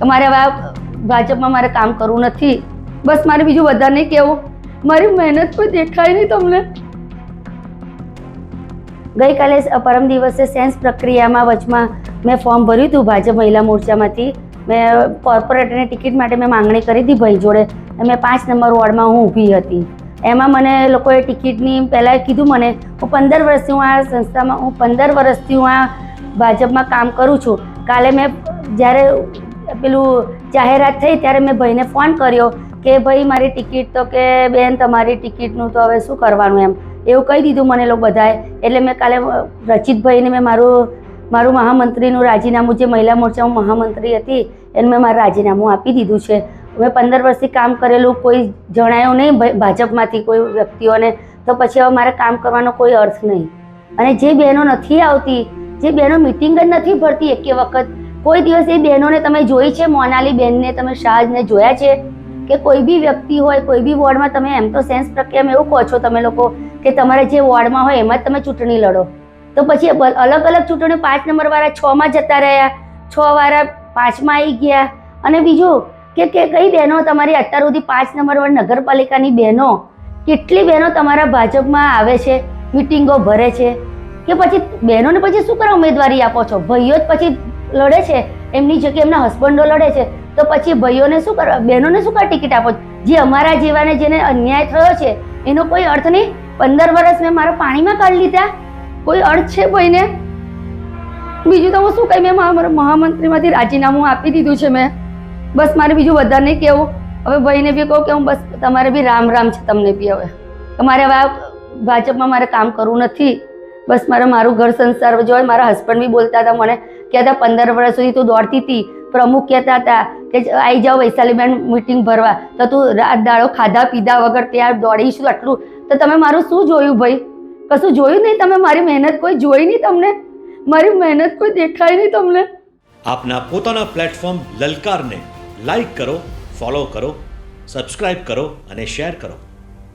કે મારે હવે ભાજપમાં મારે કામ કરવું નથી. બસ મારે બીજું વધારે નહીં કહેવું. મારી મહેનત કોઈ દેખાય નહીં તમને. ગઈકાલે પરમ દિવસે સેન્સ પ્રક્રિયામાં વચમાં મેં ફોર્મ ભર્યું હતું ભાજપ મહિલા મોરચામાંથી. મેં કોર્પોરેટરની ટિકિટ માટે મેં માંગણી કરી હતી ભાઈ જોડે. મેં 5 નંબર વોર્ડમાં હું ઊભી હતી. એમાં મને લોકોએ ટિકિટની પહેલાં કીધું મને હું 15 વર્ષથી હું આ સંસ્થામાં હું 15 વર્ષથી હું આ ભાજપમાં કામ કરું છું. કાલે મેં જ્યારે પેલું જાહેરાત થઈ ત્યારે મેં ભાઈને ફોન કર્યો કે ભાઈ મારી ટિકિટ તો કે બેન તમારી ટિકિટનું તો હવે શું કરવાનું એમ એવું કહી દીધું મને લોકો બધાએ. એટલે મેં કાલે રચિતભાઈને મેં મારું મહામંત્રીનું રાજીનામું જે મહિલા મોરચામાં મહામંત્રી હતી એને મેં મારું રાજીનામું આપી દીધું છે. મેં 15 વર્ષથી કામ કરેલું કોઈ જણાયું નહીં ભાજપમાંથી કોઈ વ્યક્તિઓને, તો પછી હવે મારે કામ કરવાનો કોઈ અર્થ નહીં. અને જે બહેનો નથી આવતી, જે બહેનો મિટિંગ જ નથી ભરતી એકે વખત, કોઈ દિવસ એ બહેનોને તમે જોઈ છે? મોનાલી બહેનને તમે શાહને જોયા છે? કે કોઈ બી વ્યક્તિ હોય કોઈ બી વોર્ડમાં તમે એમ તો સેન્સ પ્રક્રિયામાં એવું કહો છો તમે લોકો કે તમારે જે વોર્ડમાં હોય એમાં જ તમે ચૂંટણી લડો, તો પછી અલગ અલગ ચૂંટણી 5 નંબરવાળા 6માં જતા રહ્યા, 6 વાળા 5માં આવી ગયા. અને બીજું કે કઈ બહેનો તમારી અત્યાર સુધી 5 નંબરવાળી નગરપાલિકાની બહેનો, કેટલી બહેનો તમારા ભાજપમાં આવે છે, મિટિંગો ભરે છે, કે પછી બહેનોને પછી શું કરવા ઉમેદવારી આપો છો? ભાઈઓ જ પછી લડે છે એમની જગ્યાએ એમના હસબન્ડો લડે છે, તો પછી ભાઈઓને શું કરવા, બહેનોને શું કરવા ટિકિટ આપો? જે અમારા જેવાને જેને અન્યાય થયો છે એનો કોઈ અર્થ નહીં. 15 વર્ષ મેં મારા પાણીમાં કાઢી લીધા, કોઈ અર્થ છે ભાઈને? બીજું તો હું શું કહી, મેં મારા મહામંત્રીમાંથી રાજીનામું આપી દીધું છે મેં. બસ મારે બીજું વધારે નહીં કહેવું. હવે ભાઈને બી કહું કે હું બસ તમારે બી રામ રામ છે તમને બી. હવે મારે હવે ભાજપમાં મારે કામ કરવું નથી. બસ મારું ઘર સંસાર જોઈ. મારા હસબન્ડ બી બોલતા હતા મને, કહેતા 15 વર્ષ સુધી તું દોડતી હતી, પ્રમુખ કહેતા હતા કે આવી જાઓ વૈશાલીબેન મિટિંગ ભરવા, તો તું રાત દાડો ખાધા પીધા વગર ત્યાં દોડીશું આટલું, તો તમે મારું શું જોયું ભાઈ? કશું જોયું નહીં તમે? મારી મહેનત કોઈ જોઈ નહીં તમને? મારી મહેનત કોઈ દેખાય નહીં તમને? આપના પોતાના પ્લેટફોર્મ લલકારને લાઈક કરો, ફોલો કરો, સબસ્ક્રાઇબ કરો અને શેર કરો.